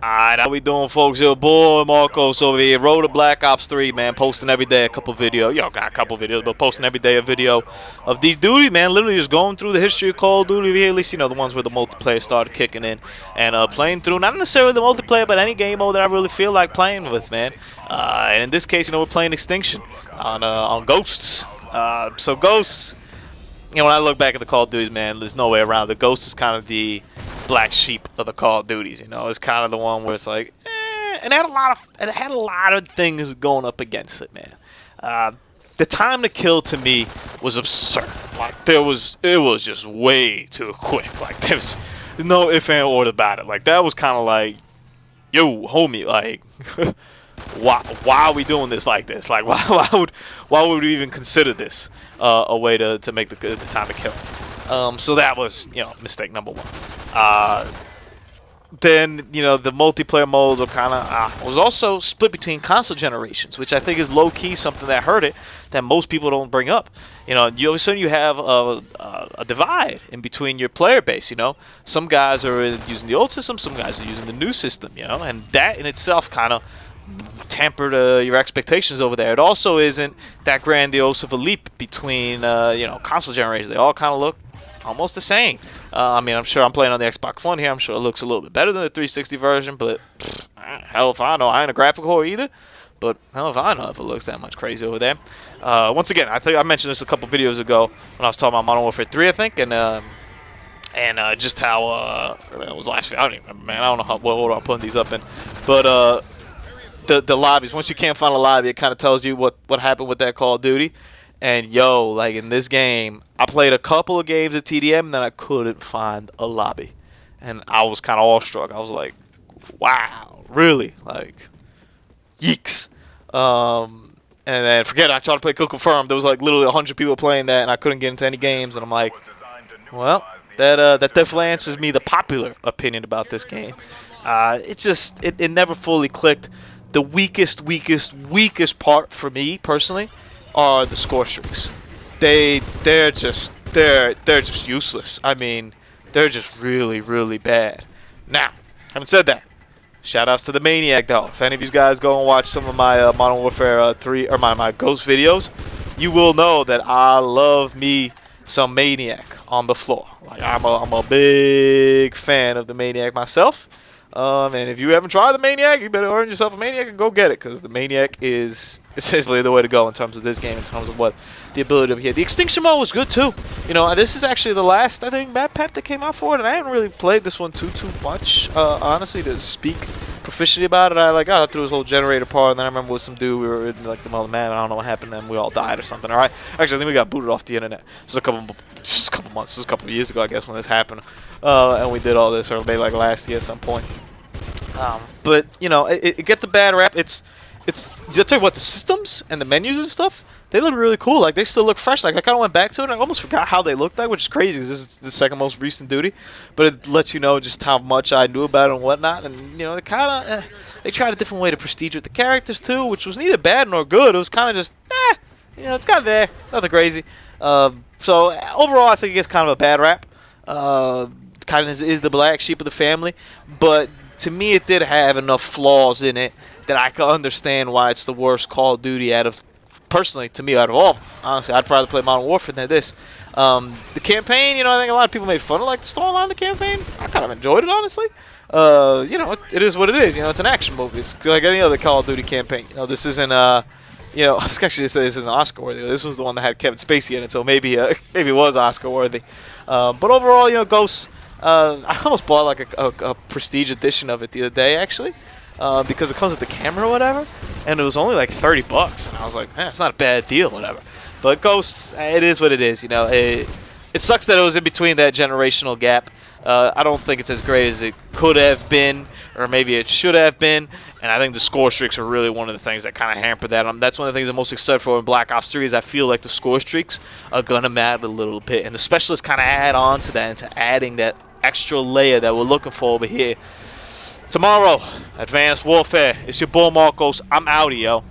Alright, how we doing, folks? Your boy Marcos over here. Road to Black Ops 3, man. Posting every day a couple videos. Yo, not a couple videos, but posting every day a video of these duty, man. Literally just going through the history of Call of Duty here. At least, you know, the ones where the multiplayer started kicking in. And playing through, not necessarily the multiplayer, but any game mode that I really feel like playing with, man. And in this case, you know, we're playing Extinction on Ghosts. So Ghosts, you know, when I look back at the Call of Duties, man, there's no way around it. Ghost is kind of the black sheep of the Call of Duties, you know. It's kind of the one where it's like, and it had a lot of things going up against it, man. The time to kill to me was absurd. Like it was just way too quick. Like there's no if and or about it. Like that was kind of like, yo, homie, like. Why are we doing this like this? Like why would we even consider this a way to make the time to kill? So that was, you know, mistake number one. Then, you know, the multiplayer modes were kind of was also split between console generations, which I think is low key something that hurt it that most people don't bring up. You know, you all of a sudden you have a divide in between your player base. You know, some guys are using the old system, some guys are using the new system. You know, and that in itself kind of tempered your expectations over there. It also isn't that grandiose of a leap between you know, console generations. They all kind of look almost the same. I mean, I'm sure I'm playing on the Xbox One here. I'm sure it looks a little bit better than the 360 version, but hell if I know. I ain't a graphical whore either, but hell if I know if it looks that much crazy over there. Once again, I think I mentioned this a couple videos ago when I was talking about Modern Warfare 3, I think, and just how it was last video. I don't even remember, man. I don't know what order I'm putting these up in, but the lobbies. Once you can't find a lobby, it kind of tells you what happened with that Call of Duty. And yo, like in this game, I played a couple of games at TDM, and then I couldn't find a lobby, and I was kind of awestruck. I was like, wow, really? Like, yeeks. And then forget it, I tried to play Kill Confirmed. There was like literally 100 people playing that, and I couldn't get into any games. And I'm like, well, that definitely answers me the popular opinion about this game. It never fully clicked. The weakest part for me personally are the score streaks. They're just useless. I mean, they're just really bad. Now, having said that, shout outs to the Maniac though. If any of you guys go and watch some of my Modern Warfare 3 or my Ghost videos, you will know that I love me some Maniac on the floor. Like I'm a big fan of the Maniac myself. And if you haven't tried the Maniac, you better earn yourself a Maniac and go get it, because the Maniac is essentially the way to go in terms of this game, in terms of what the ability to get. The Extinction mode was good too. You know, this is actually the last, I think, map pack that came out for it, and I haven't really played this one too much, honestly, to speak proficiently about it. I got through this whole generator part, and then I remember with some dude, we were in like the mother man, I don't know what happened, and we all died or something. All right, actually, I think we got booted off the internet. This was a couple months, this was a couple of years ago, I guess, when this happened, and we did all this, or maybe like last year at some point. But you know, it gets a bad rap. It's I'll tell you what, the systems and the menus and stuff, they look really cool. Like they still look fresh. Like I kind of went back to it, and I almost forgot how they looked like, which is crazy. This is the second most recent duty, but it lets you know just how much I knew about it and whatnot. And you know, they tried a different way to prestige with the characters too, which was neither bad nor good. It was kind of just you know, it's kind of there, nothing crazy. So overall, I think it gets kind of a bad rap. Kind of is the black sheep of the family, but to me, it did have enough flaws in it that I can understand why it's the worst Call of Duty personally, to me, out of all. Honestly, I'd rather play Modern Warfare than this. The campaign, you know, I think a lot of people made fun of like the storyline of the campaign. I kind of enjoyed it, honestly. You know, it is what it is. You know, it's an action movie. It's like any other Call of Duty campaign. You know, this isn't, you know, I was actually to say this isn't Oscar-worthy. This was the one that had Kevin Spacey in it, so maybe it was Oscar-worthy. But overall, you know, Ghosts, I almost bought like a prestige edition of it the other day, actually, because it comes with the camera or whatever, and it was only like $30, and I was like, man, it's not a bad deal, whatever. But Ghosts, it is what it is, you know. It sucks that it was in between that generational gap. I don't think it's as great as it could have been, or maybe it should have been, and I think the score streaks are really one of the things that kind of hamper that. That's one of the things I'm most excited for in Black Ops 3 is I feel like the score streaks are going to matter a little bit, and the specialists kind of add on to that, into adding that extra layer that we're looking for over here. Tomorrow, Advanced Warfare. It's your boy Marcos. I'm outie, yo.